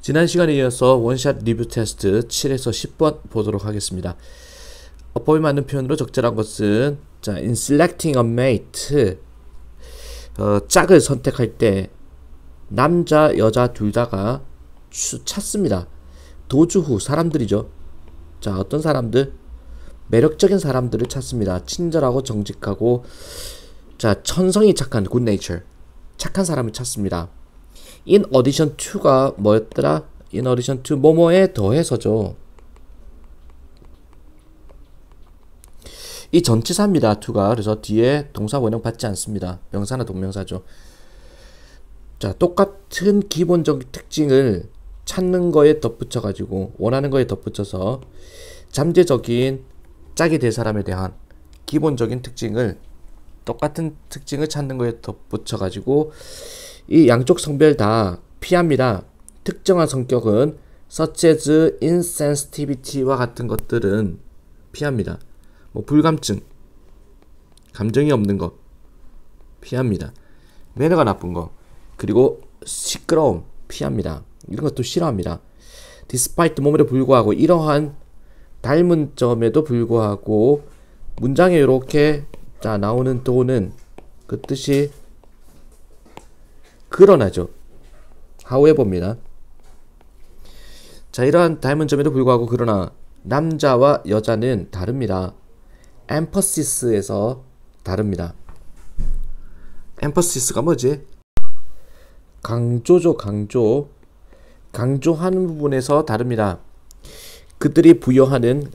지난 시간에 이어서 원샷 리뷰 테스트 7에서 10번 보도록 하겠습니다. 어법에 맞는 표현으로 적절한 것은 in selecting a mate 짝을 선택할 때 남자, 여자 둘 다가 찾습니다. 도주 후 사람들이죠. 자, 어떤 사람들? 매력적인 사람들을 찾습니다. 친절하고 정직하고 천성이 착한 good nature 착한 사람을 찾습니다. in addition to가 뭐였더라? in addition to 뭐뭐에 더해서죠. 이 전치사입니다. to가. 그래서 뒤에 동사 원형 받지 않습니다. 명사나 동명사죠. 자, 똑같은 기본적 특징을 찾는 거에 덧붙여 가지고 원하는 거에 덧붙여서 잠재적인 짝이 될 사람에 대한 기본적인 특징을 똑같은 특징을 찾는 거에 덧붙여 가지고 이 양쪽 성별 다 피합니다. 특정한 성격은 such as insensitivity와 같은 것들은 피합니다. 뭐 불감증, 감정이 없는 것 피합니다. 매너가 나쁜 거, 그리고 시끄러움 피합니다. 이런 것도 싫어합니다. despite 뭐뭐에 불구하고 이러한 닮은 점에도 불구하고 문장에 이렇게 나오는 도는 그 뜻이 그러나죠. however입니다. 자, 이러한 닮은 점에도 불구하고 그러나 남자와 여자는 다릅니다. emphasis 다릅니다. emphasis 뭐지? 강조죠. 강조하는 부분에서 다릅니다. 그들이 부여하는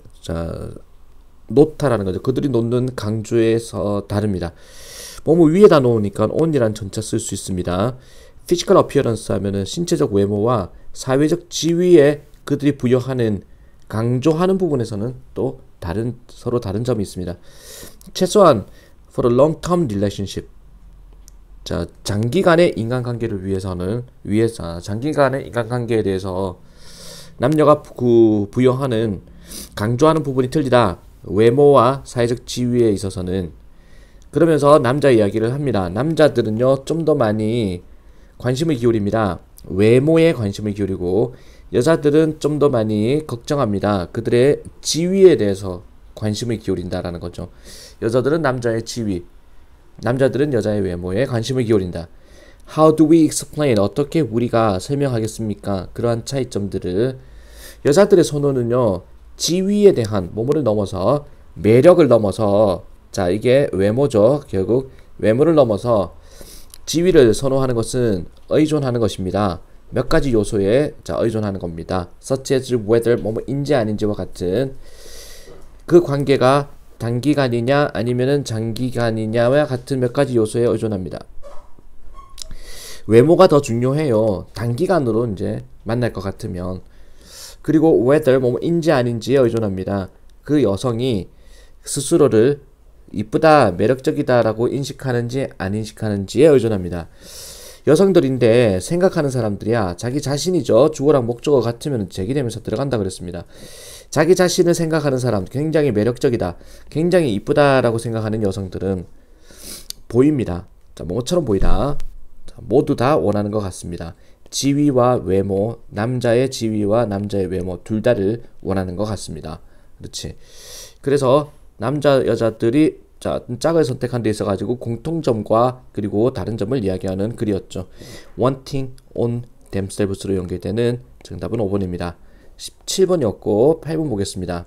놓다라는 거죠. 그들이 놓는 강조에서 다릅니다. 뭐뭐 위에다 놓으니까 on이란 전차 쓸 수 있습니다. physical appearance 하면은 신체적 외모와 사회적 지위에 그들이 부여하는 강조하는 부분에서는 또 서로 다른 점이 있습니다. 최소한 for a long-term relationship. 자, 장기간의 인간관계를 장기간의 인간관계에 대해서 남녀가 부여하는 강조하는 부분이 틀리다. 외모와 사회적 지위에 있어서는. 그러면서 남자 이야기를 합니다. 남자들은요 좀 더 많이 관심을 기울입니다. 외모에 관심을 기울이고 여자들은 좀 더 많이 걱정합니다. 그들의 지위에 대해서 관심을 기울인다라는 거죠. 여자들은 남자의 지위, 남자들은 여자의 외모에 관심을 기울인다. How do we explain? 어떻게 우리가 설명하겠습니까? 그러한 차이점들을. 여자들의 선호는요 지위에 대한 뭐뭐를 넘어서 매력을 넘어서 이게 외모죠. 결국 외모를 넘어서 지위를 선호하는 것은 의존하는 것입니다. 몇 가지 요소에 의존하는 겁니다. such as whether 뭐뭐인지 아닌지와 같은 그 관계가 단기간이냐 아니면은 장기간이냐와 같은 몇 가지 요소에 의존합니다. 외모가 더 중요해요. 단기간으로 이제 만날 것 같으면. 그리고 whether 뭐뭐인지 아닌지에 의존합니다. 그 여성이 스스로를 이쁘다, 매력적이다라고 인식하는지 안 인식하는지에 의존합니다. 여성들인데 생각하는 사람들이야 자기 자신이죠. 주어랑 목적어 같으면 제기되면서 들어간다 그랬습니다. 자기 자신을 생각하는 사람, 굉장히 매력적이다, 굉장히 이쁘다라고 생각하는 여성들은 보입니다. 뭐처럼 보이다. 모두 다 원하는 것 같습니다. 지위와 외모, 남자의 지위와 남자의 외모 둘 다를 원하는 것 같습니다. 그렇지. 그래서 남자 여자들이 짝을 선택한 데 있어가지고 공통점과 그리고 다른 점을 이야기하는 글이었죠. wanting on themselves로 연결되는 정답은 5번입니다. 17번이었고 8번 보겠습니다.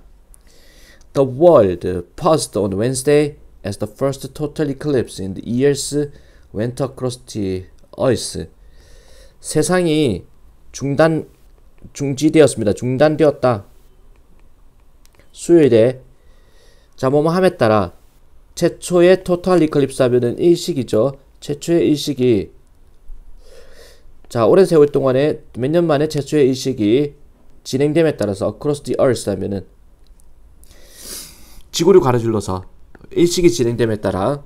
The world paused on Wednesday as the first total eclipse in the years went across the earth. 세상이 중지되었습니다. 중단되었다. 수요일에 뭐뭐함에 따라 최초의 토탈 이클립스 하면은 일식이죠. 최초의 일식이 오랜 세월 동안에 몇 년 만에 최초의 일식이 진행됨에 따라서 across the earth 하면은 지구를 가로질러서 일식이 진행됨에 따라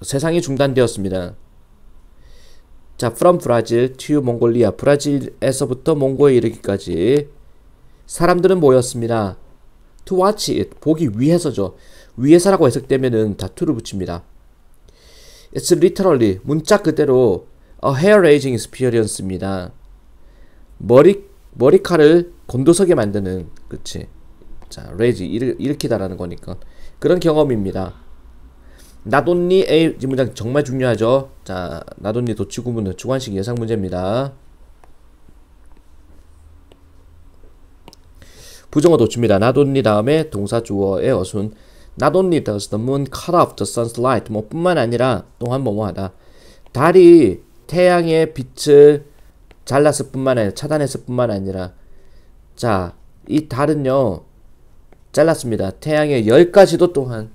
세상이 중단되었습니다. from Brazil to Mongolia, 브라질에서부터 몽고에 이르기까지 사람들은 모였습니다. to watch it, 보기 위해서죠. 위해서라고 해석되면은 to를 붙입니다. It's literally, 문자 그대로 a hair-raising experience입니다. 머리칼을 곤두서게 만드는, 그치. 자, raise, 일으키다라는 거니까. 그런 경험입니다. not only a, 이 문장 정말 중요하죠. 자, not only 도치 구문은 주관식 예상 문제입니다. 부정어 도치입니다. not only 다음에 동사 주어의 어순. not only does the moon cut off the sun's light. 뭐 뿐만 아니라 또한 뭐뭐하다. 달이 태양의 빛을 잘랐을 뿐만 아니라 차단했을 뿐만 아니라, 자, 이 달은요 잘랐습니다. 태양의 열까지도 또한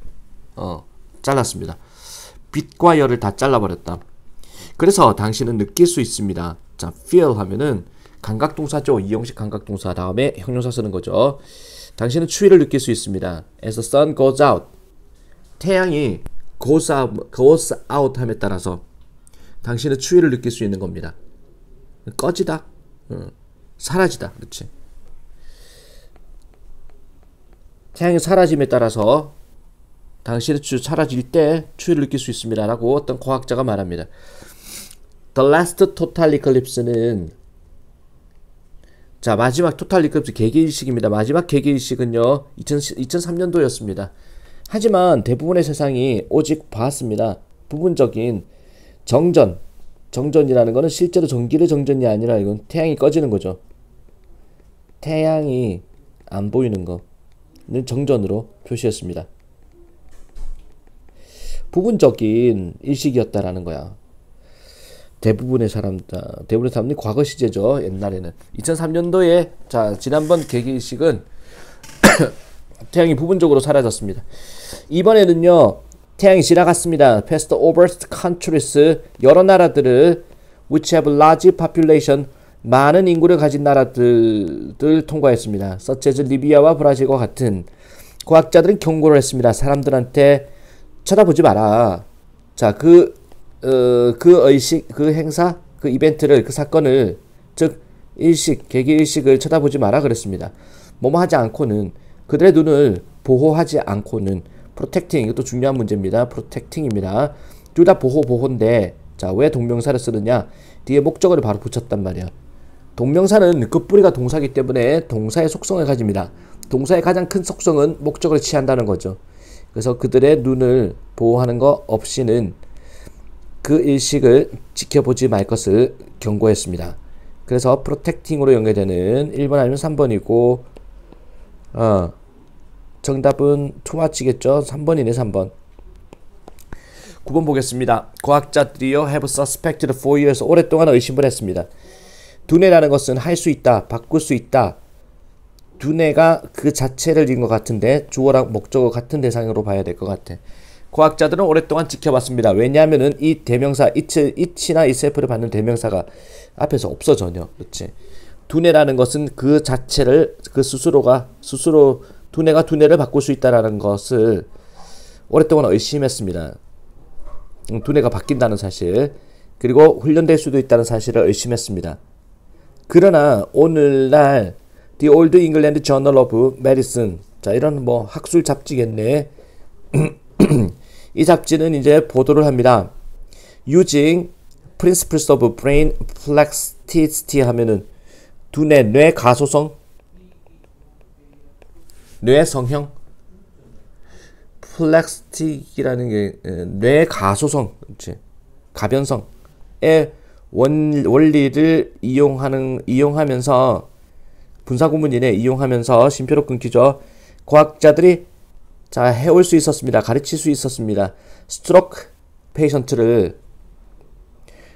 잘랐습니다. 빛과 열을 다 잘라버렸다. 그래서 당신은 느낄 수 있습니다. 자, feel 하면은 감각동사죠. 이형식 감각동사 다음에 형용사 쓰는 거죠. 당신은 추위를 느낄 수 있습니다. As the sun goes out. 태양이 goes out 함에 따라서 당신은 추위를 느낄 수 있는 겁니다. 꺼지다, 사라지다, 그렇지. 태양이 사라짐에 따라서 당신의 사라질 때 추위를 느낄 수 있습니다 라고 어떤 과학자가 말합니다. The last total eclipse는, 자, 마지막 토탈 이클립스 개개일식입니다. 마지막 개개일식은요 2003년도였습니다. 하지만 대부분의 세상이 오직 봤습니다. 부분적인 정전이라는 거는 실제로 전기의 정전이 아니라 이건 태양이 꺼지는 거죠. 태양이 안 보이는 거는 정전으로 표시했습니다. 부분적인 일식이었다라는 거야. 대부분의 사람들이 과거 시제죠. 옛날에는 2003년도에 자, 지난번 개개일식은 태양이 부분적으로 사라졌습니다. 이번에는요 태양이 지나갔습니다. Past over countries, 여러 나라들을 which have large population, 많은 인구를 가진 나라들을 통과했습니다. such as 리비아와 브라질과 같은. 과학자들은 경고를 했습니다. 사람들한테 쳐다보지 마라. 자, 그 의식, 그 행사, 그 이벤트를, 그 사건을, 즉 개개일식을 쳐다보지 마라 그랬습니다. 뭐뭐 하지 않고는, 그들의 눈을 보호하지 않고는, protecting, 이것도 중요한 문제입니다. protecting입니다. 둘 다 보호인데, 자, 왜 동명사를 쓰느냐? 뒤에 목적어를 바로 붙였단 말이야. 동명사는 그 뿌리가 동사이기 때문에 동사의 속성을 가집니다. 동사의 가장 큰 속성은 목적어를 취한다는 거죠. 그래서 그들의 눈을 보호하는 것 없이는 그 일식을 지켜보지 말 것을 경고했습니다. 그래서 protecting으로 연결되는 1번 아니면 3번이고, 정답은 too much겠죠. 3번이네, 3번. 9번 보겠습니다. 과학자들이요 have suspected for years, 오랫동안 의심을 했습니다. 두뇌라는 것은 할 수 있다, 바꿀 수 있다. 두뇌가 그 자체를 읽은 것 같은데 주어랑 목적어 같은 대상으로 봐야 될 것 같아. 과학자들은 오랫동안 지켜봤습니다. 왜냐하면은 이 대명사 it이나 itself를 받는 대명사가 앞에서 없어 전혀. 그렇지. 두뇌라는 것은 그 자체를, 그 스스로 두뇌가 두뇌를 바꿀 수 있다라는 것을 오랫동안 의심했습니다. 두뇌가 바뀐다는 사실, 그리고 훈련될 수도 있다는 사실을 의심했습니다. 그러나 오늘날 The Old England Journal of Medicine, 자, 이런 뭐 학술 잡지겠네. 이 잡지는 이제 보도를 합니다. Using Principles of Brain Plasticity 하면은 두뇌, 뇌 가소성, 뇌 성형, 플렉스틱이라는 게 뇌 가소성, 그렇지, 가변성의 원리를 이용하면서 분사구문이네. 이용하면서 쉼표로 끊기죠. 과학자들이 자, 해올 수 있었습니다. 가르칠 수 있었습니다. 스트로크 페이션트를,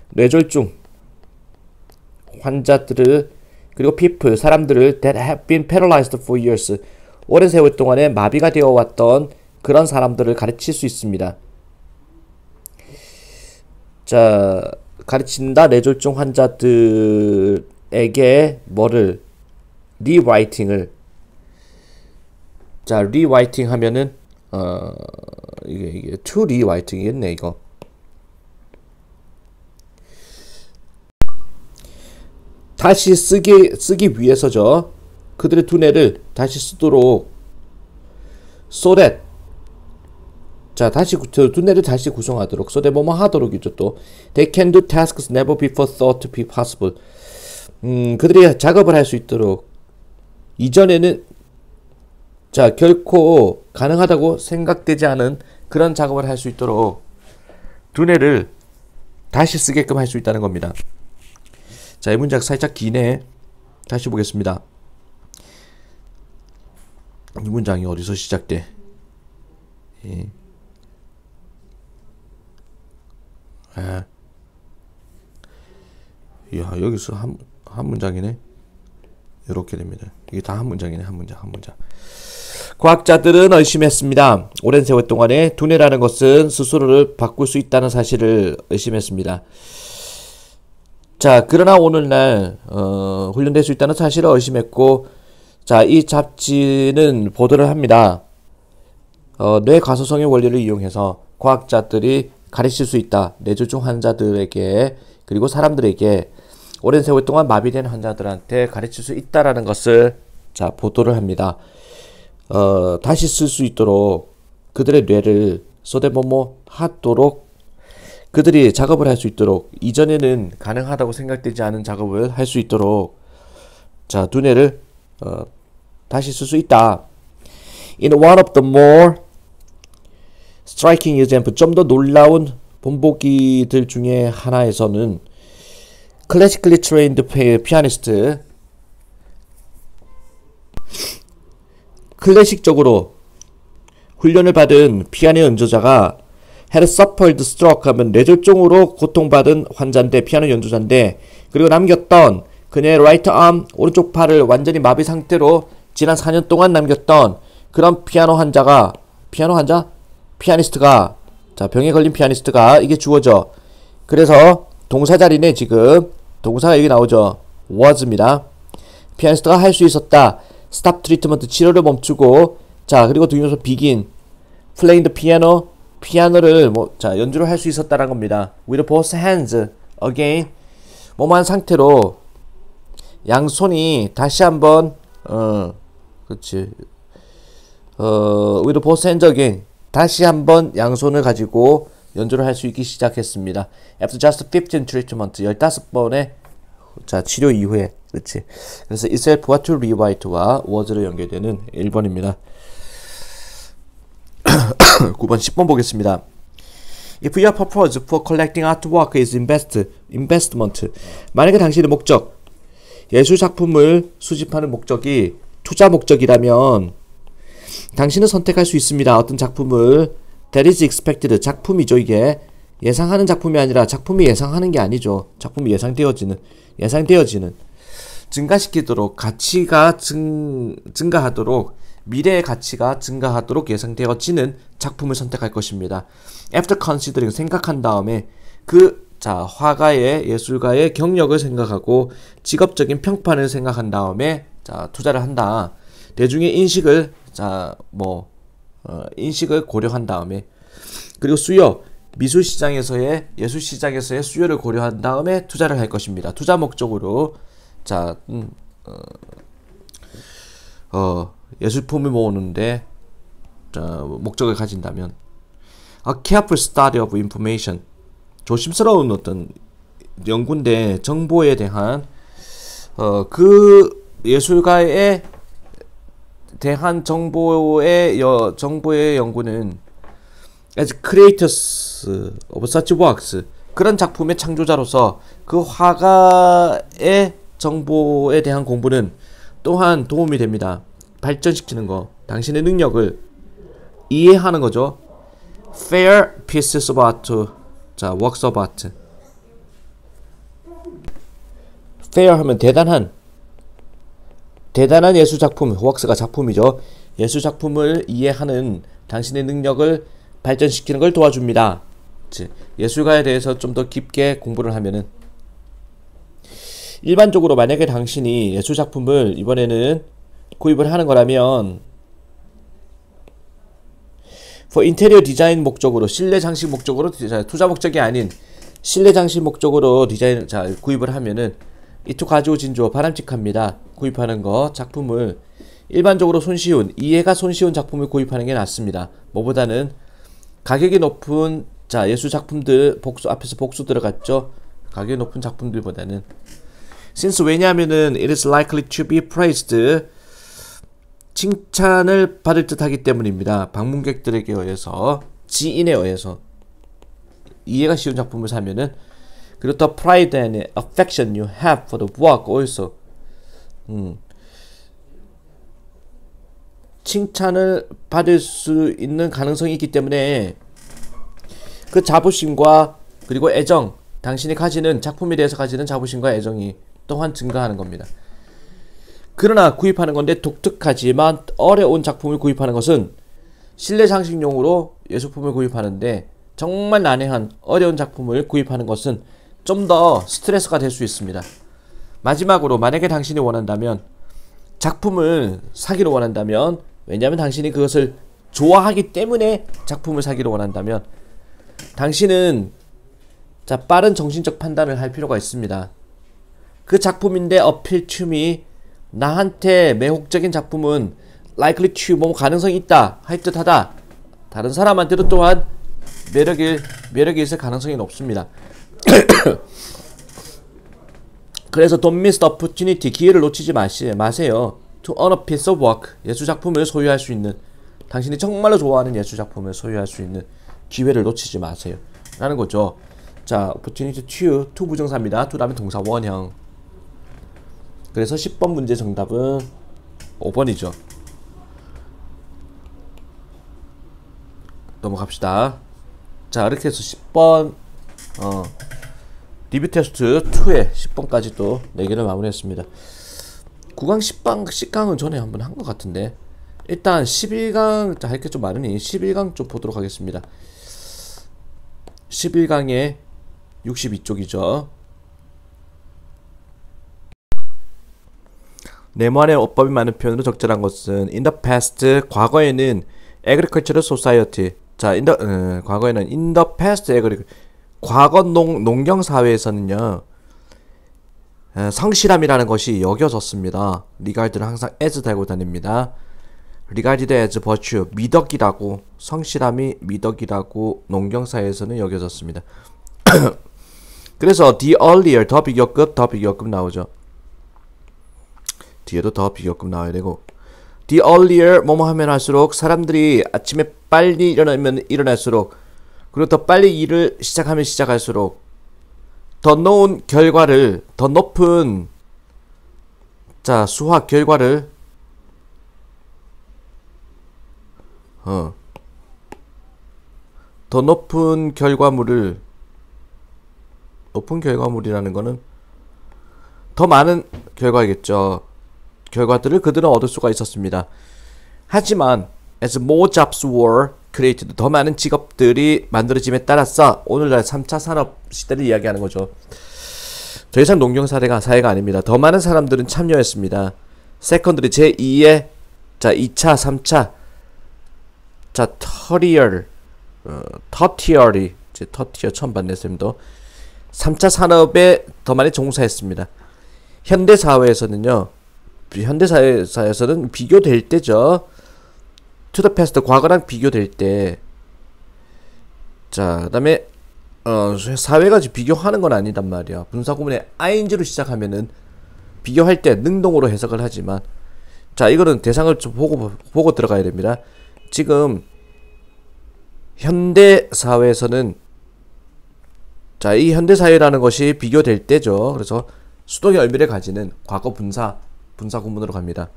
뇌졸중 환자들을, 그리고 people, 사람들을 that have been paralyzed for years, 오랜 세월 동안에 마비가 되어 왔던 그런 사람들을 가르칠 수 있습니다. 자, 가르친다. 뇌졸중 환자들에게 뭐를? 리라이팅을. 자, 리라이팅 하면은 이게 to rewriting이겠네, 이거. 다시 쓰기 위해서죠. 그들의 두뇌를 다시 쓰도록 so that, 자, 다시 두뇌를 다시 구성하도록, so that 뭐뭐 하도록이죠. 또 they can do tasks never before thought to be possible. 그들이 작업을 할 수 있도록 이전에는 자 결코 가능하다고 생각되지 않은 그런 작업을 할 수 있도록 두뇌를 다시 쓰게끔 할 수 있다는 겁니다. 자, 이 문장 살짝 기네. 다시 보겠습니다. 이 문장이 어디서 시작돼? 예. 이야, 여기서 한 문장이네. 이렇게 됩니다. 이게 다 한 문장이네. 한 문장. 과학자들은 의심했습니다. 오랜 세월 동안에 두뇌라는 것은 스스로를 바꿀 수 있다는 사실을 의심했습니다. 자, 그러나 오늘날 훈련될 수 있다는 사실을 의심했고, 자, 이 잡지는 보도를 합니다. 뇌 가소성의 원리를 이용해서 과학자들이 가르칠 수 있다. 뇌졸중 환자들에게 그리고 사람들에게 오랜 세월 동안 마비된 환자들한테 가르칠 수 있다라는 것을 자 보도를 합니다. 다시 쓸 수 있도록 그들의 뇌를 하도록 그들이 작업을 할 수 있도록 이전에는 가능하다고 생각되지 않은 작업을 할 수 있도록 자 두뇌를 다시 쓸 수 있다. In one of the more striking example, 좀 더 놀라운 본보기들 중에 하나에서는 classically trained pianist, 클래식적으로 훈련을 받은 피아노 연주자가 had suffered stroke 하면 뇌졸중으로 고통받은 환자인데 피아노 연주자인데 그리고 남겼던 그녀의 right arm 오른쪽 팔을 완전히 마비 상태로 지난 4년 동안 남겼던 그런 피아니스트가 자 병에 걸린 피아니스트가 이게 주어져. 그래서 동사 자리네. 지금 동사가 여기 나오죠. was입니다. 피아니스트가 할 수 있었다. stop treatment 치료를 멈추고 자 그리고 동명사 begin playing the piano 피아노를 자 연주를 할 수 있었다라는 겁니다. with both hands again 뭐만 상태로 양손이 다시 한번 그렇지 with both hands again 다시 한번 양손을 가지고 연주를 할 수 있기 시작했습니다. After just 15 treatment 15번의 자 치료 이후에 그렇지. 그래서 itself와 to rewrite와 was로 연결되는 1번입니다. 9번 10번 보겠습니다. If your purpose for collecting artwork is investment 만약에 당신의 목적 예술 작품을 수집하는 목적이 투자 목적이라면 당신은 선택할 수 있습니다. 어떤 작품을 that is expected 작품이죠. 이게 예상하는 작품이 아니라 작품이 예상하는 게 아니죠. 작품이 예상되어지는 증가시키도록 가치가 증가하도록 미래의 가치가 증가하도록 예상되어지는 작품을 선택할 것입니다. After considering 생각한 다음에 자 화가의 예술가의 경력을 생각하고 직업적인 평판을 생각한 다음에 자 투자를 한다. 대중의 인식을 인식을 고려한 다음에 그리고 수요 미술 시장에서의 예술 시장에서의 수요를 고려한 다음에 투자를 할 것입니다. 투자 목적으로 자 예술품을 모으는데 자 목적을 가진다면 a careful study of information 조심스러운 어떤 연구인데 정보에 대한 그 예술가에 대한 정보의 연구는 as creators of such works 그런 작품의 창조자로서 그 화가의 정보에 대한 공부는 또한 도움이 됩니다. 발전시키는 거 당신의 능력을 이해하는 거죠. Fair pieces of art 자 works of art fair 하면 대단한 예술 작품, works가 작품이죠. 예술 작품을 이해하는 당신의 능력을 발전시키는 걸 도와줍니다. 예술가에 대해서 좀 더 깊게 공부를 하면은 일반적으로 만약에 당신이 예술 작품을 이번에는 구입을 하는 거라면 for 인테리어 디자인 목적으로 실내 장식 목적으로 투자 목적이 아닌 실내 장식 목적으로 구입을 하면은 이투 가지고 진주어 바람직합니다. 구입하는 거 작품을 일반적으로 이해가 손쉬운 작품을 구입하는 게 낫습니다. 뭐보다는 가격이 높은 예술 작품들 앞에서 복수 들어갔죠. 가격이 높은 작품들보다는 since 왜냐하면은 it is likely to be praised 칭찬을 받을 듯하기 때문입니다. 방문객들에게 의해서 지인에 의해서 이해가 쉬운 작품을 사면은 그리고 the pride and affection you have for the work also 칭찬을 받을 수 있는 가능성이 있기 때문에 그 자부심과 그리고 애정 당신이 가지는 작품에 대해서 가지는 자부심과 애정이 또한 증가하는 겁니다. 그러나 구입하는 건데 독특하지만 어려운 작품을 구입하는 것은 실내 장식용으로 예술품을 구입하는데 정말 난해한 어려운 작품을 구입하는 것은 좀 더 스트레스가 될 수 있습니다. 마지막으로 만약에 당신이 원한다면 작품을 사기로 원한다면 왜냐하면 당신이 그것을 좋아하기 때문에 작품을 사기로 원한다면 당신은 빠른 정신적 판단을 할 필요가 있습니다. 그 작품인데 appeal to me 나한테 매혹적인 작품은 likely to 뭐 가능성이 있다 할 듯하다 다른 사람한테도 또한 매력이 있을 가능성이 높습니다. 그래서 don't miss the opportunity 기회를 놓치지 마세요. to own a piece of work 예술작품을 소유할 수 있는 당신이 정말로 좋아하는 예술작품을 소유할 수 있는 기회를 놓치지 마세요 라는 거죠. 자, opportunity to 부정사입니다. to 다음에 동사 원형. 그래서 10번 문제 정답은 5번이죠. 넘어갑시다. 자, 이렇게 해서 10번 리뷰 테스트 2에 10번까지 또 4개를 마무리했습니다. 9강 10강은 전에 한번 한 것 같은데 일단 11강 할 게 좀 많으니 11강 좀 보도록 하겠습니다. 11강에 62쪽이죠. 네모안에 어법이 많은 표현으로 적절한 것은 in the past 과거에는 agricultural society 자 과거에는 in the past 과거 농경 사회에서는요 성실함이라는 것이 여겨졌습니다. regard를 항상 as 달고 다닙니다. regarded as virtue 미덕이라고 성실함이 미덕이라고 농경사회에서는 여겨졌습니다. 그래서 the earlier 더 비교급 나오죠. 뒤에도 더 비교급 나와야 되고 the earlier 뭐뭐 하면 할수록 사람들이 아침에 빨리 일어나면 일어날수록 그리고 더 빨리 일을 시작하면 시작할수록 더 높은 결과를 더 높은 수학 결과를 더 높은 결과물이라는 거는 더 많은 결과들을 그들은 얻을 수가 있었습니다. 하지만 as more jobs were created 더 많은 직업들이 만들어짐에 따라서 오늘날 3차 산업 시대를 이야기하는 거죠. 더 이상 농경 사회가 아닙니다. 더 많은 사람들은 참여했습니다. 세컨드리 제2의 2차 3차 터티어리 터티어 처음 봤네 쌤도 3차 산업에 더 많이 종사했습니다. 현대사회에서는 비교될 때죠. to the past 과거랑 비교될 때 그 다음에 사회가 비교하는 건 아니단 말이야. 분사구문에 ing로 시작하면은 비교할 때 능동으로 해석을 하지만 이거는 대상을 좀 보고 들어가야 됩니다. 지금 현대사회에서는 이 현대사회라는 것이 비교될 때죠. 그래서 수동의 의미를 가지는 과거 분사 구문으로 갑니다.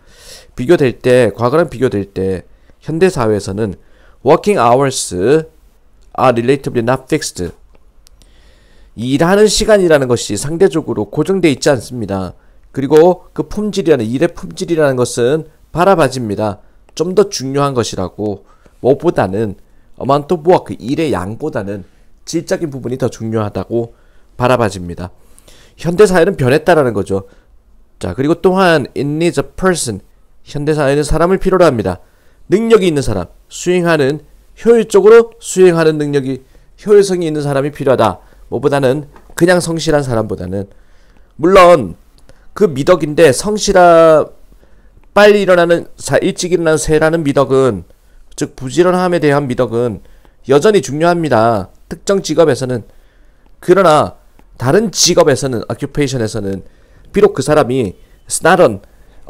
과거랑 비교될 때 현대사회에서는 working hours are relatively not fixed 일하는 시간이라는 것이 상대적으로 고정되어 있지 않습니다. 그리고 그 일의 품질이라는 것은 바라봐집니다. 좀 더 중요한 것이라고 뭐보다는 amount of work 일의 양보다는 질적인 부분이 더 중요하다고 바라봐집니다. 현대사회는 변했다라는 거죠. 그리고 또한 it needs a person 현대사회는 사람을 필요로 합니다. 능력이 있는 사람, 효율적으로 수행하는 능력이 효율성이 있는 사람이 필요하다. 뭐보다는 그냥 성실한 사람보다는 물론 그 미덕인데 빨리 일어나는 일찍 일어나는 새라는 미덕은 즉 부지런함에 대한 미덕은 여전히 중요합니다. 특정 직업에서는. 그러나 다른 직업에서는 occupation에서는 비록 그 사람이 it's not an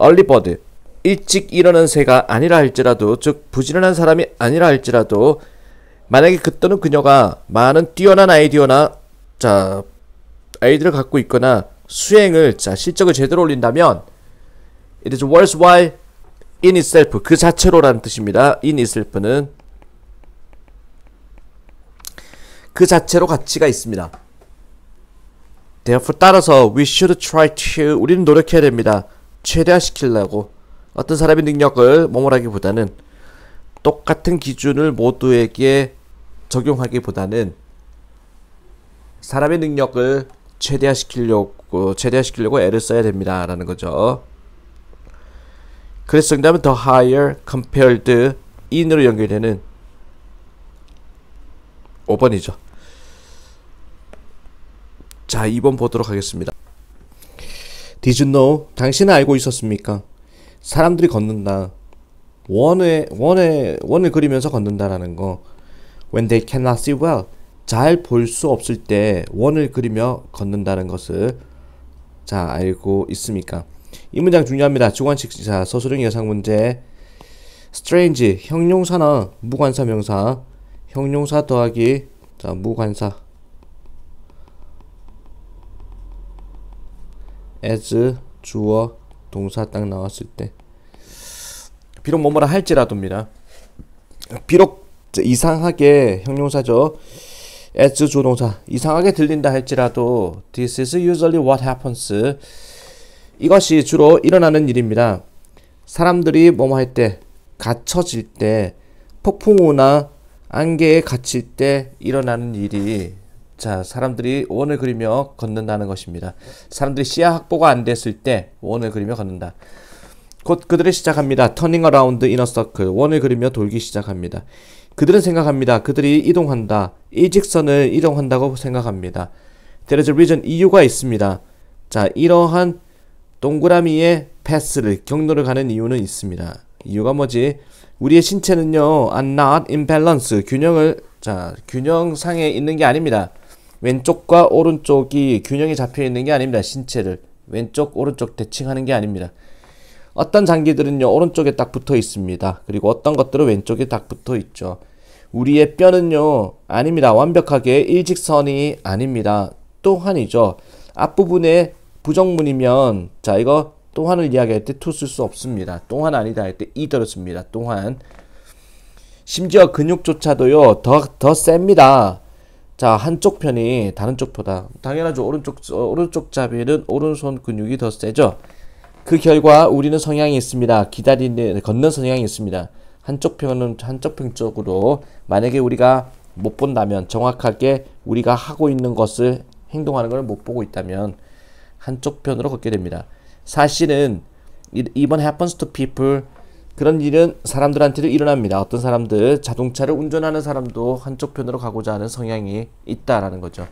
early bird, 일찍 일어나는 새가 아니라 할지라도, 즉 부지런한 사람이 아니라 할지라도, 만약에 그 또는 그녀가 많은 뛰어난 아이디어나 아이디어를 갖고 있거나 수행을 실적을 제대로 올린다면 it is worthwhile in itself, 그 자체로라는 뜻입니다. in itself는 그 자체로 가치가 있습니다. therefore 따라서 we should try to, 우리는 노력해야 됩니다. 최대화시키려고. 어떤 사람의 능력을 뭐뭐라기보다는 똑같은 기준을 모두에게 적용하기보다는 사람의 능력을 최대화시키려고 애를 써야 됩니다 라는 거죠. 그래서 정답은 the higher compared in으로 연결되는 5번이죠. 자, 2번 보도록 하겠습니다. Did you know? 당신은 알고 있었습니까? 사람들이 걷는다. 원을 그리면서 걷는다라는 거. When they cannot see well, 잘 볼 수 없을 때 원을 그리며 걷는다는 것을 알고 있습니까? 이 문장 중요합니다. 주관식 서술형 예상 문제. strange, 형용사나 무관사 명사. 형용사 더하기 무관사 as 주어 동사 딱 나왔을 때, 비록 뭐뭐라 할지라도입니다. 비록 이상하게 형용사죠. as 조동사 이상하게 들린다 할지라도 this is usually what happens, 이것이 주로 일어나는 일입니다. 사람들이 뭐뭐 할 때, 갇혀질 때, 폭풍우나 안개에 갇힐 때 일어나는 일이 사람들이 원을 그리며 걷는다는 것입니다. 사람들이 시야 확보가 안 됐을 때 원을 그리며 걷는다. 곧 그들이 시작합니다. turning around in a circle, 원을 그리며 돌기 시작합니다. 그들은 생각합니다. 그들이 이동한다. 일직선을 이동한다고 생각합니다. There is a reason, 이유가 있습니다. 이러한 동그라미의 패스를, 경로를 가는 이유는 있습니다. 이유가 뭐지? 우리의 신체는요, are not in balance, 균형상에 있는 게 아닙니다. 왼쪽과 오른쪽이 균형이 잡혀 있는 게 아닙니다. 신체를 왼쪽 오른쪽 대칭하는 게 아닙니다. 어떤 장기들은요 오른쪽에 딱 붙어 있습니다. 그리고 어떤 것들은 왼쪽에 딱 붙어 있죠. 우리의 뼈는요 아닙니다. 완벽하게 일직선이 아닙니다. 또한이죠. 앞부분에 부정문이면 이거 또한을 이야기할 때 to 쓸 수 없습니다. 또한 아니다 할 때 either를 씁니다. 또한. 심지어 근육조차도요 더 셉니다. 한쪽 편이 다른 쪽보다, 당연하죠. 오른쪽 잡이는 오른손 근육이 더 세죠. 그 결과 우리는 성향이 있습니다. 걷는 성향이 있습니다. 한쪽 편 쪽으로, 만약에 우리가 못 본다면, 정확하게 우리가 하고 있는 것을, 행동하는 걸 못 보고 있다면 한쪽 편으로 걷게 됩니다. 사실은 even happens to people, 그런 일은 사람들한테도 일어납니다. 어떤 사람들, 자동차를 운전하는 사람도 한쪽 편으로 가고자 하는 성향이 있다라는 거죠.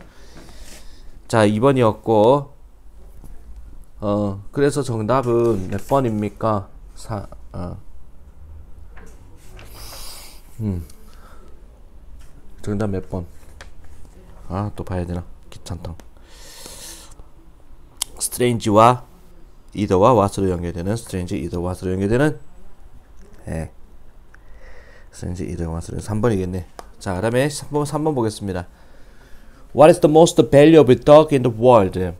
2번이었고, 그래서 정답은 몇 번입니까? 정답 몇 번? 또 봐야 되나? 귀찮다. strange와 either와 what으로 연결되는, strange, either, what으로 연결되는, strange, either, what으로 3번이겠네. 그 다음에 3번 보겠습니다. What is the most valuable dog in the world?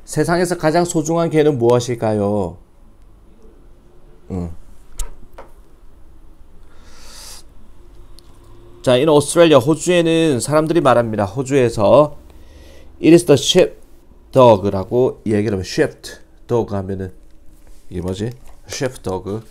세상에서 가장 소중한 개는 무엇일까요? in Australia, 호주에는 사람들이 말합니다. 호주에서 it is the sheepdog라고 이야기를 하면, sheepdog 하면은 이게 뭐지? sheepdog.